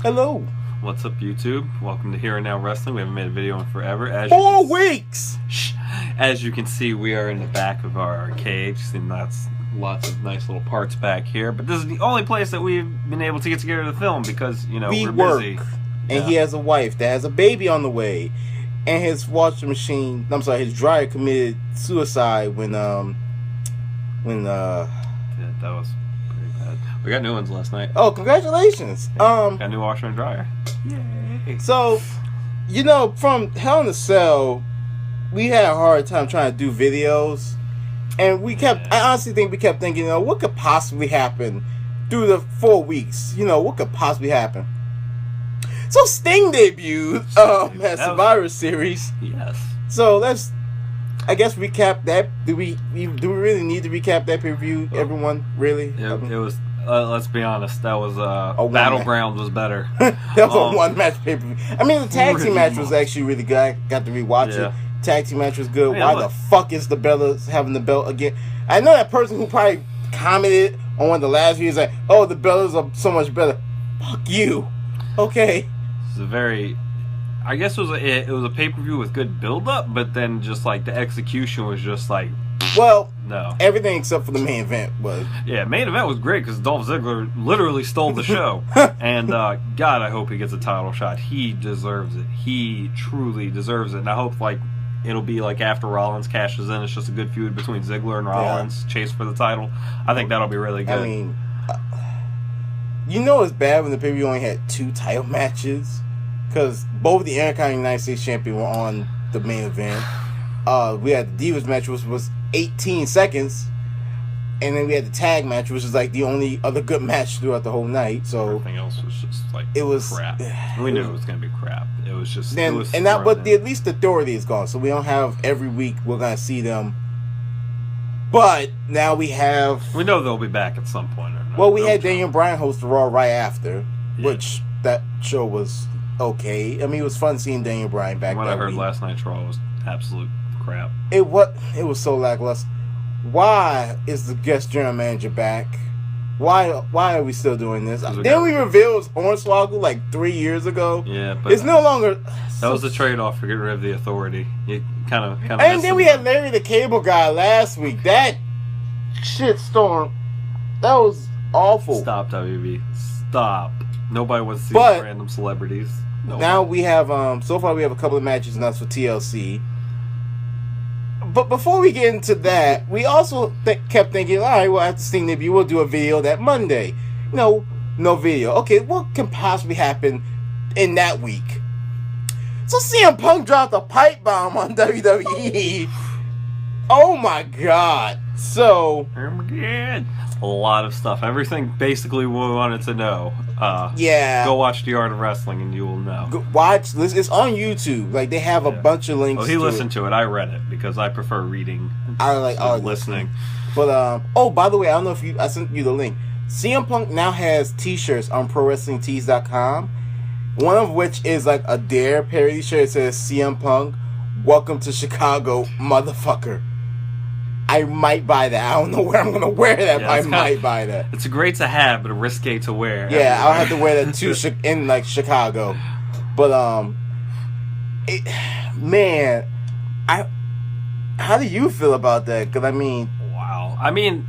Hello. What's up, YouTube? Welcome to Here and Now Wrestling. We haven't made a video in forever. 4 weeks! As you can see, we are in the back of our arcade. And that's lots of nice little parts back here. But this is the only place that we've been able to get together to film because, you know, we're busy. And he has a wife that has a baby on the way. And his washing machine, his dryer committed suicide when Yeah, that was pretty bad. We got new ones last night. Oh, congratulations. Got a new washer and dryer. Yay. So, you know, from Hell in a Cell, we had a hard time trying to do videos. And I honestly think we kept thinking, you know, what could possibly happen through the 4 weeks? You know, what could possibly happen? So Sting debuted at Survivor Series. Yes. So let's, I guess, recap that. Do we really need to recap that pay-per-view? Everyone, really? It was. Let's be honest. That was Battleground was better. That was a one-match pay-per-view. I mean, the tag team match was actually really good. I got to rewatch it. Tag team match was good. Why the fuck is the Bellas having the belt again? I know that person who probably commented on one of the last videos like, "Oh, the Bellas are so much better." Fuck you. Okay. It's a very. I guess it was a pay-per-view with good build-up, but then just like the execution was just like. Well, no. Everything except for the main event was. Yeah, main event was great because Dolph Ziggler literally stole the show. And God, I hope he gets a title shot. He deserves it. He truly deserves it. And I hope like it'll be like after Rollins cashes in, it's just a good feud between Ziggler and Rollins, chase for the title. I think that'll be really good. I mean, you know it's bad when the pay-per-view only had 2 title matches because both the Intercontinental United States Champion were on the main event. We had the Divas match, which was 18 seconds, and then we had the tag match, which was like the only other good match throughout the whole night. So everything else was just like crap. We knew it was going to be crap. It was just at least the authority is gone, so we don't have every week we're going to see them. But now we know they'll be back at some point. Well, we had Daniel Bryan host the Raw right after, which that show was okay. I mean, it was fun seeing Daniel Bryan back. What I heard last night's Raw was absolute crap. It was so lackluster. Why is the guest general manager back? Why are we still doing this? Didn't we reveal Hornswoggle like 3 years ago? Yeah, but it's no longer. That was the trade-off for getting rid of the authority. You kind of. And then we had Larry the Cable Guy last week. That shitstorm. That was awful. Stop, WB. Stop. Nobody wants to see random celebrities. Now we have so far we have a couple of matches announced for TLC. But before we get into that, we also kept thinking, all right, well, after Sting debut, we'll do a video that Monday. No video. Okay, what can possibly happen in that week? So CM Punk dropped a pipe bomb on WWE. Oh my God. So a lot of stuff. Everything basically we wanted to know. Go watch The Art of Wrestling and you will know. Watch this. It's on YouTube. Like they have a bunch of links. Well, he listened to it. I read it because I prefer reading. I like listening. But by the way, I don't know if I sent you the link. CM Punk now has T-shirts on ProWrestlingTees.com. One of which is like a Dare parody shirt. It says CM Punk, "Welcome to Chicago, motherfucker." I might buy that. I don't know where I'm going to wear that, but I might buy that. It's great to have, but risque to wear. Yeah, I'll have to wear that too in like Chicago. But how do you feel about that? Because I mean, wow. I mean,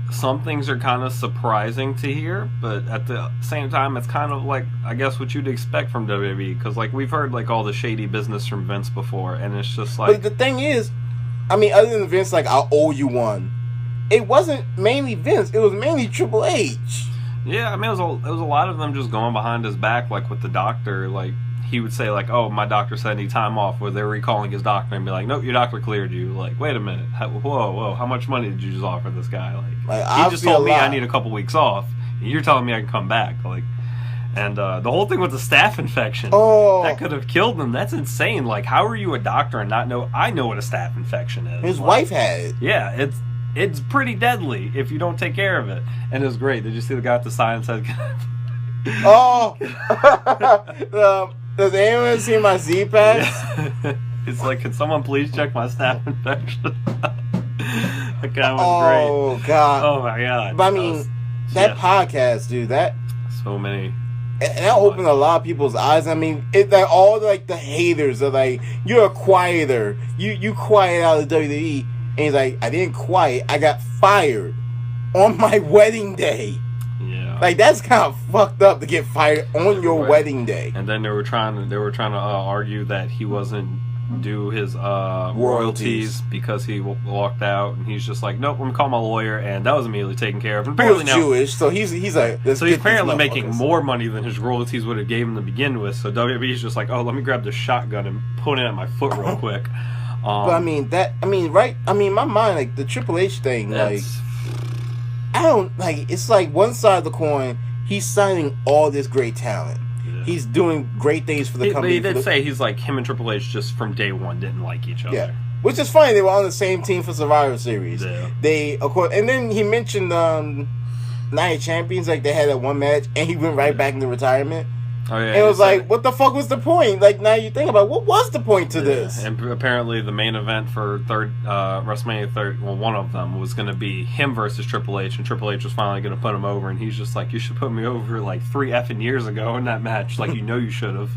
some things are kind of surprising to hear, but at the same time, it's kind of like I guess what you'd expect from WWE. Because like we've heard like all the shady business from Vince before, and it's just like. But the thing is. I mean, other than Vince, like, "I'll owe you one." It wasn't mainly Vince. It was mainly Triple H. Yeah, I mean, it was a lot of them just going behind his back, like with the doctor. Like he would say, like, "Oh, my doctor said I need time off," where they're recalling his doctor and be like, "Nope, your doctor cleared you." Like, wait a minute, whoa, how much money did you just offer this guy? Like he just told me I need a couple weeks off, and you're telling me I can come back, like. And the whole thing with the staph infection, that could have killed him. That's insane. Like, how are you a doctor and not know? I know what a staph infection is. His wife had it. Yeah, it's pretty deadly if you don't take care of it. And it was great. Did you see the guy with the sign that said... does anyone see my Z-Pass? Yeah. It's like, can someone please check my staph infection? That guy was great. Oh, God. Oh, my God. But I mean, that podcast, dude, So many. And that opened a lot of people's eyes. I mean, it like all like the haters are like, "You're a quieter. You quiet out of WWE." And he's like, "I didn't quiet. I got fired on my wedding day." Yeah. Like that's kind of fucked up to get fired on your wedding day. And then they were trying to argue that he wasn't due his royalties because he walked out, and he's just like, nope, I'm gonna call my lawyer, and that was immediately taken care of. And apparently now Jewish, so he's like, so he's apparently making more money than his royalties would have gave him to begin with. So WWE's just like, oh, let me grab the shotgun and put it at my foot real quick. But I mean my mind, like the Triple H thing, like I don't like. It's like one side of the coin. He's signing all this great talent. He's doing great things for the company. But he did say he's like, him and Triple H just from day one didn't like each other. Yeah, which is funny. They were on the same team for Survivor Series. Yeah. They, of course, and then he mentioned Night of Champions. Like they had that one match, and he went right back into retirement. Oh yeah. And it was like, what the fuck was the point? Like now you think about what was the point to this? And apparently the main event for WrestleMania 30, well, one of them was going to be him versus Triple H, and Triple H was finally going to put him over, and he's just like, you should put me over like 3 effing years ago in that match, like you should have.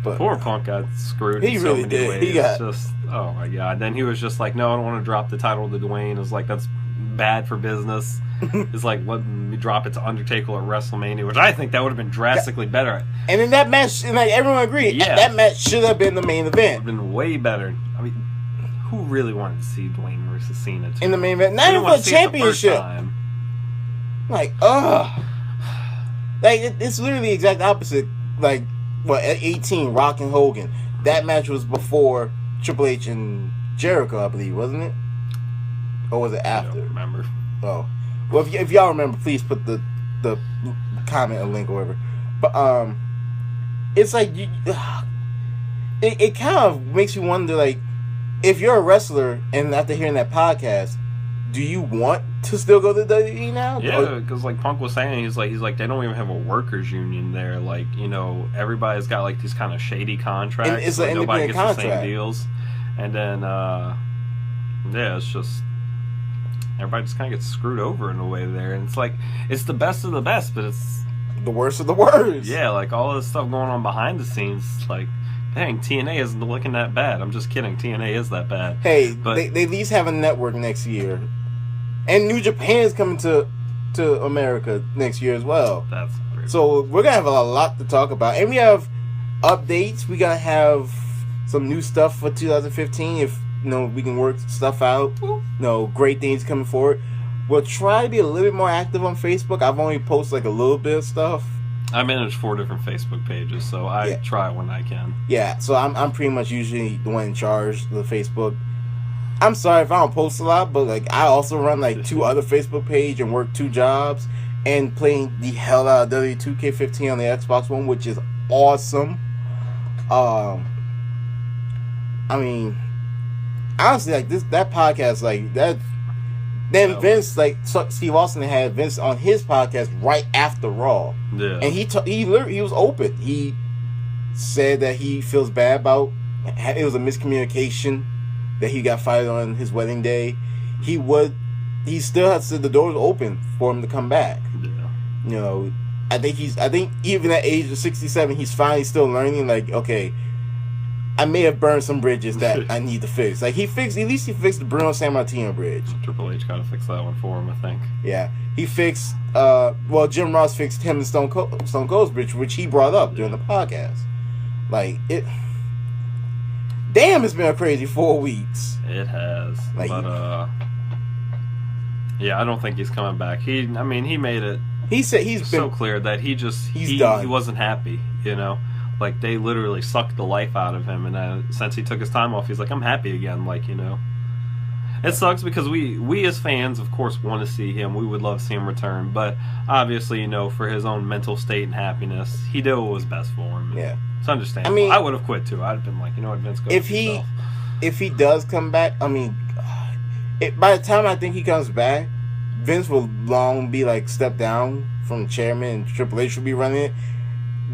But poor Punk got screwed. He in so really many did. Ways. He got just, oh my god. Then he was just like, no, I don't want to drop the title to Dwayne. It was like, that's bad for business. It's like, let me drop it to Undertaker at WrestleMania, which I think that would have been drastically better. And in that match, and like everyone agreed, that match should have been the main event. It would have been way better. I mean, who really wanted to see Dwayne versus Cena too? In the main event? Not even for the championship. Like, ugh. Like, it's literally the exact opposite. Like, what, at 18, Rock and Hogan. That match was before Triple H and Jericho, I believe, wasn't it? Or was it after? I don't remember. Oh. Well, if y'all remember, please put the comment or link or whatever. But it's like it kind of makes you wonder, like, if you're a wrestler and after hearing that podcast, do you want to still go to WWE now? Yeah, because like Punk was saying, he's like they don't even have a workers union there. Like, you know, everybody's got like these kind of shady contracts. And it's like, an nobody independent gets contract. the same deals. And then yeah, it's just everybody just kind of gets screwed over in a way there. And it's like, it's the best of the best, but it's the worst of the worst. Yeah, like all this stuff going on behind the scenes. Like, dang, TNA isn't looking that bad. I'm just kidding. TNA is that bad. Hey, but they at least have a network next year. And New Japan is coming to America next year as well. That's pretty so we're going to have a lot to talk about. And we have updates. We got to have some new stuff for 2015 if we can work stuff out. Great things coming forward. We'll try to be a little bit more active on Facebook. I've only posted like a little bit of stuff. I manage 4 different Facebook pages, so I try when I can. Yeah, so I'm pretty much usually the one in charge of the Facebook. I'm sorry if I don't post a lot, but like I also run like 2 other Facebook pages and work 2 jobs and playing the hell out of W2K15 on the Xbox One, which is awesome. I mean, honestly, like that podcast, like that. Then Vince, like Steve Austin had Vince on his podcast right after Raw, and he was open. He said that he feels bad about it was a miscommunication that he got fired on his wedding day. He still has said the doors open for him to come back. Yeah. I think even at age of 67, he's finally still learning. Like, okay, I may have burned some bridges that I need to fix. Like at least he fixed the Bruno Sammartino bridge. Triple H gotta fix that one for him, I think. Yeah, he fixed. Jim Ross fixed him and Stone Cold's bridge, which he brought up during the podcast. Like it. Damn, it's been a crazy 4 weeks. It has, but yeah, I don't think he's coming back. He made it. He said he's been so clear that he done. He wasn't happy, Like, they literally sucked the life out of him, and since he took his time off, he's like, I'm happy again, It sucks because we as fans, of course, want to see him. We would love to see him return, but obviously, for his own mental state and happiness, he did what was best for him. Yeah. It's understandable. I would have quit, too. I'd have been like, you know what, Vince, go if he does come back, by the time I think he comes back, Vince will long be, step down from chairman, and Triple H will be running it.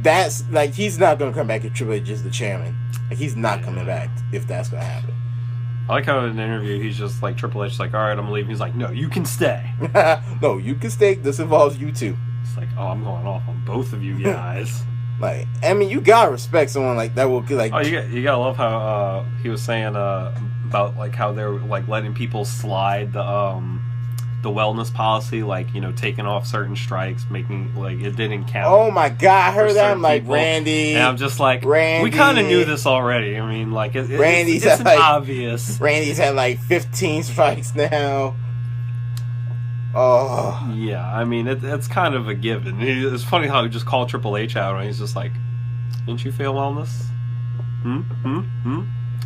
That's like he's not gonna come back if Triple H is the chairman. Like he's not coming back if that's gonna happen. I like how in an interview he's just like Triple H's like, all right, I'm leaving. He's like, no, you can stay. No, you can stay. This involves you too. It's like, oh, I'm going off on both of you guys. Like, I mean, you gotta respect someone like that. Will like, oh, you gotta love how he was saying about like how they're like letting people slide the wellness policy, like, you know, taking off certain strikes, making like it didn't count. Oh my god, I heard that. I'm like, people. Randy, and I'm just like, Randy, we kind of knew this already. I mean, like, Randy's it's like, obvious. Randy's had like 15 strikes now. Oh yeah, I mean, it's kind of a given. It's funny how he just called Triple H out, and he's just like, "Didn't you fail wellness?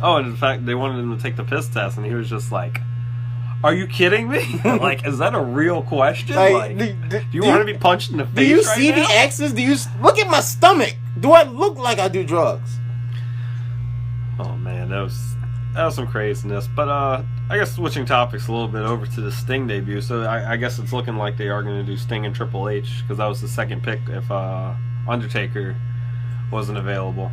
Oh, and in fact, they wanted him to take the piss test, and he was just like, "Are you kidding me? Like, is that a real question? Like, do you want to be punched in the face? Do you right see now? the X's? Do you look at my stomach? Do I look like I do drugs?" Oh man, that was some craziness. But I guess switching topics a little bit over to the Sting debut. So I guess it's looking like they are going to do Sting and Triple H, because that was the second pick if Undertaker wasn't available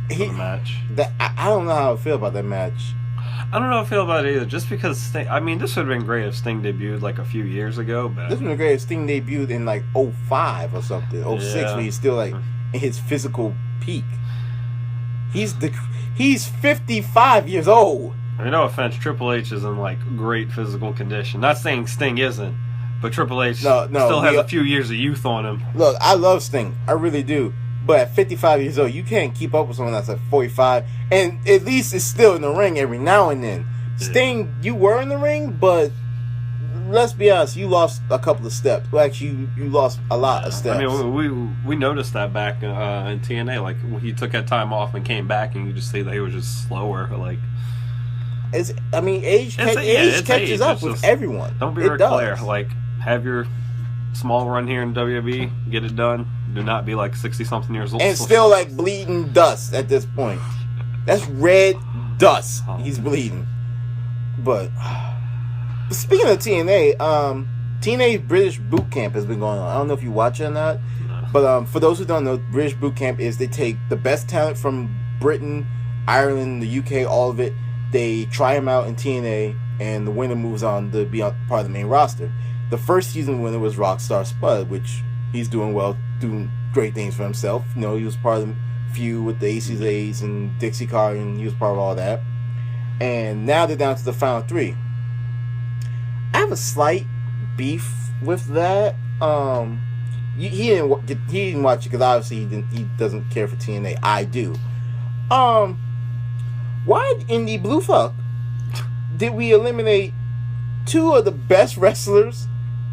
for the match. I don't know how I feel about that match. I don't know how I feel about it either. Just because Sting, I mean, this would have been great if Sting debuted like a few years ago. But this would have been great if Sting debuted in like 05 or something, 06, when he's still like in his physical peak. He's 55 years old. I mean, no offense, Triple H is in like great physical condition. Not saying Sting isn't, but Triple H still has a few years of youth on him. Look, I love Sting, I really do. But at 55 years old, you can't keep up with someone that's at 45, and at least is still in the ring every now and then. Yeah. Sting, you were in the ring, but let's be honest, you lost a couple of steps. Well, actually, you lost a lot of steps. I mean, we noticed that back in TNA. Like, when he took that time off and came back, and you just see that he was just slower. Like, age catches up with everyone. Don't be Ric Flair. Like, have your small run here in WWE, get it done. Do not be like 60-something years old. And still like bleeding dust at this point. That's red dust. He's bleeding. But speaking of TNA, TNA British Boot Camp has been going on. I don't know if you watch it or not. No. But for those who don't know, British Boot Camp is they take the best talent from Britain, Ireland, the UK, all of it. They try them out in TNA, and the winner moves on to be part of the main roster. The first season winner was Rockstar Spud, which he's doing well, doing great things for himself. You know, he was part of the feud with the ACAs and Dixie Carter, and he was part of all that. And now they're down to the final three. I have a slight beef with that. He didn't watch it because obviously he doesn't care for TNA. I do. Why in the blue fuck did we eliminate two of the best wrestlers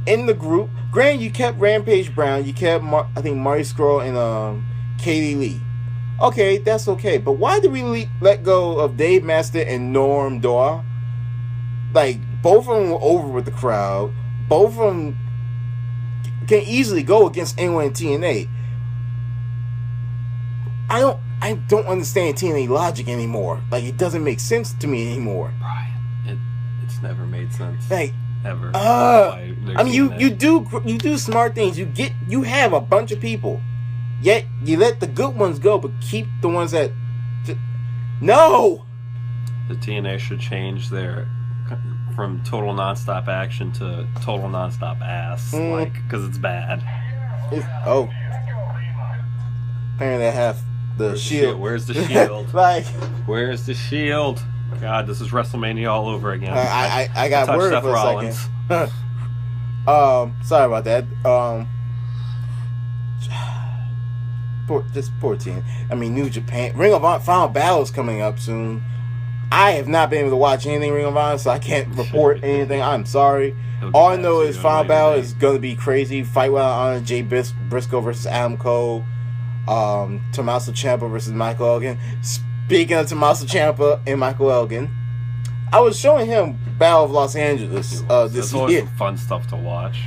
in the group? Granted, you kept Rampage Brown, you kept I think Marty Scurll and Katie Lee. Okay, that's okay. But why did we let go of Dave Master and Norm Doir? Like, both of them were over with the crowd. Both of them can easily go against anyone in TNA. I don't understand TNA logic anymore. Like, it doesn't make sense to me anymore. Brian, it's never made sense. Like, ever. I mean, you do smart things. You have a bunch of people, yet you let the good ones go, but keep the ones that. No. The TNA should change their from total nonstop action to total nonstop ass, like, because it's bad. Apparently, I have the shield. Where's the shield? Like, where's the shield? God, this is WrestleMania all over again. I got worried for a second. Sorry about that. Poor team. I mean, New Japan. Ring of Honor Final Battle is coming up soon. I have not been able to watch anything Ring of Honor, so I can't report anything. I'm sorry. All I know is Final Battle is going to be crazy. Fight Without Honor, Jay Briscoe versus Adam Cole. Tommaso Ciampa versus Michael Elgin. Speaking of Tommaso Ciampa and Michael Elgin, I was showing him Battle of Los Angeles this year. That's always some fun stuff to watch.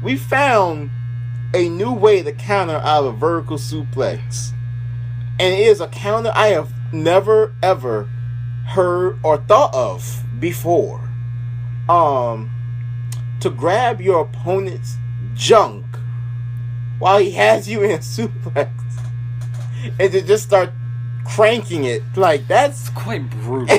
We found a new way to counter out of a vertical suplex, and it is a counter I have never ever heard or thought of before. To grab your opponent's junk while he has you in a suplex and to just start cranking it, like, that's quite brutal.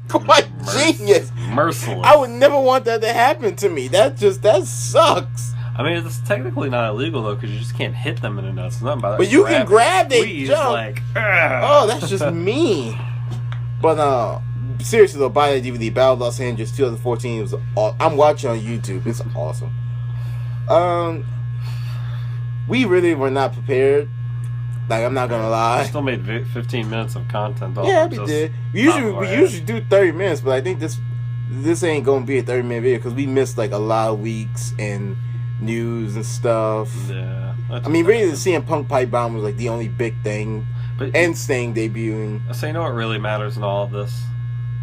Quite genius. Merciless. I would never want that to happen to me. That sucks. I mean, it's technically not illegal though, because you just can't hit them in the nuts. Nothing about that. But you can grab their squeeze, junk. like, Oh, that's just mean. But seriously though, buy that DVD. Battle of Los Angeles 2014. It was. I'm watching on YouTube. It's awesome. We really were not prepared. Like, I'm not gonna lie. I still made 15 minutes of content. Yeah, we did. We usually do 30 minutes, but I think this ain't gonna be a 30-minute video because we missed like a lot of weeks and news and stuff. Yeah. I mean, really, the CM Punk pipe bomb was like the only big thing, But and Sting debuting. So you know what really matters in all of this?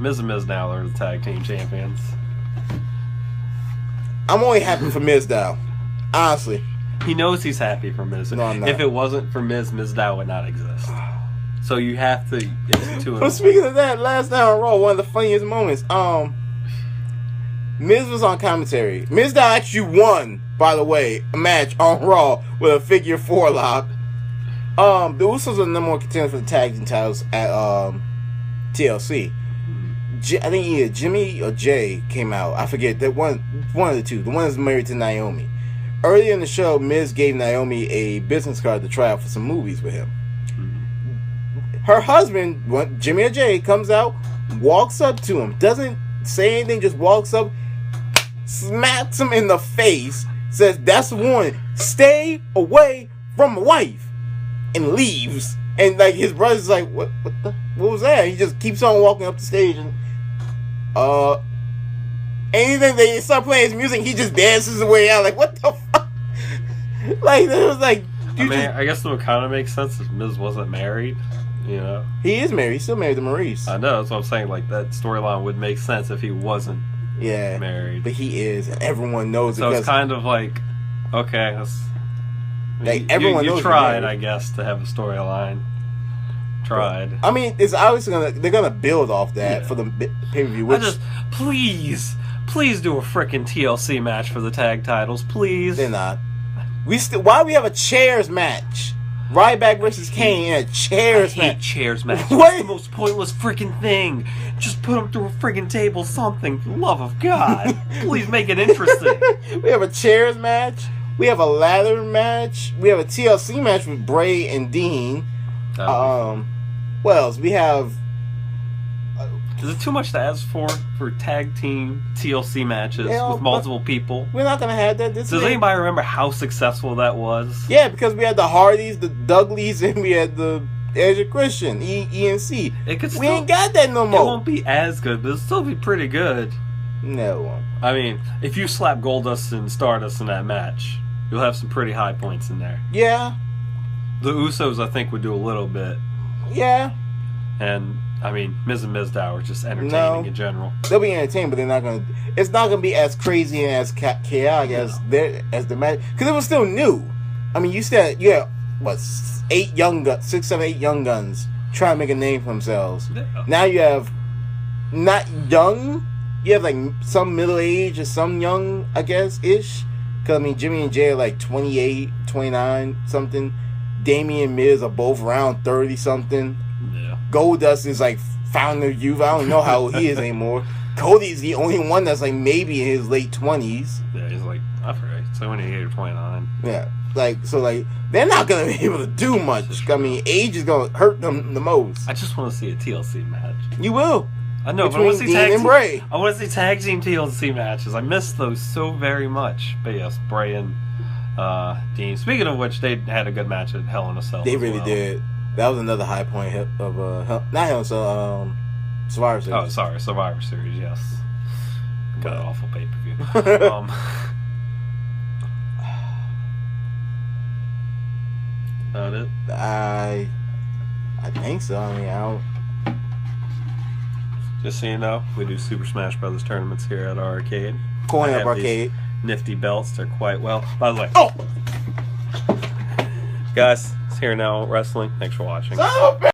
Miz and Miz now are the tag team champions. I'm only happy for Miz Dow, honestly. He knows he's happy for Miz. No, I'm not. If it wasn't for Miz, Mizdow would not exist. So you have to. It's two. But speaking of that, last night on Raw, one of the funniest moments. Miz was on commentary. Mizdow actually won, by the way, a match on Raw with a figure 4 lock. The Usos are the number one contenders for the tag team titles at TLC. I think either Jimmy or Jay came out. I forget that one of the two. The one is married to Naomi. Earlier in the show, Miz gave Naomi a business card to try out for some movies with him. Her husband, Jimmy or Jay, comes out, walks up to him, doesn't say anything, just walks up, smacks him in the face, says, "That's the one. Stay away from my wife," and leaves. And like his brother's like, what was that? He just keeps on walking up the stage and anything they start playing his music, he just dances his way out. Like, what the fuck? Like, it was like, I guess it would kind of make sense if Miz wasn't married. You know, he is married. He's still married to Maurice. I know. That's what I'm saying. Like, that storyline would make sense if he wasn't married. But he is, and everyone knows it. So it's kind of like, okay, that's, like, everyone knows. You tried, I guess, to have a storyline. Tried. I mean, it's obviously they're gonna build off that for the pay-per-view. Which please do a frickin' TLC match for the tag titles, please. They're not. Why we have a chairs match? Ryback versus Kane in a chairs match. Chairs match. It's the most pointless freaking thing. Just put them through a freaking table, something. For the love of God. Please make it interesting. We have a chairs match. We have a ladder match. We have a TLC match with Bray and Dean. What else? We have... Is it too much to ask for tag team TLC matches with multiple people? We're not going to have that. Does anybody remember how successful that was? Yeah, because we had the Hardys, the Dudleys, and we had the Edge of Christian, ENC. We ain't got that no more. It won't be as good, but it'll still be pretty good. No, it won't. I mean, if you slap Goldust and Stardust in that match, you'll have some pretty high points in there. Yeah. The Usos, I think, would do a little bit. Yeah. And, I mean, Miz and Mizdow are just entertaining in general. They'll be entertaining, but they're not going to... It's not going to be as crazy and as chaotic as the match. Because it was still new. I mean, you had, 6, 7, 8 young guns trying to make a name for themselves. Yeah. Now you have not young. You have, like, some middle-aged or some young, I guess-ish. Because, I mean, Jimmy and Jay are, like, 28, 29, something. Damian and Miz are both around 30-something. Yeah. Goldust is like fountain of youth. I don't know how old he is anymore. Cody's the only one that's like maybe in his late 20s. Yeah, he's like, I forget, 28 or 29. Yeah, so they're not gonna be able to do much. I mean, age is gonna hurt them the most. I just want to see a TLC match. You will. I know, but I want to see tag team TLC matches. I miss those so very much. But yes, Bray and Dean. Speaking of which, they had a good match at Hell in a Cell. They really did. That was another high point of not Hell in a Cell, Survivor Series. Oh, sorry, Survivor Series. Yes, got an awful pay per view. That it? I think so. I mean, I don't. Just so you know, we do Super Smash Brothers tournaments here at our arcade. Coin Up Arcade. Nifty belts. They're quite well. By the way. Oh! Guys, it's Here Now Wrestling. Thanks for watching.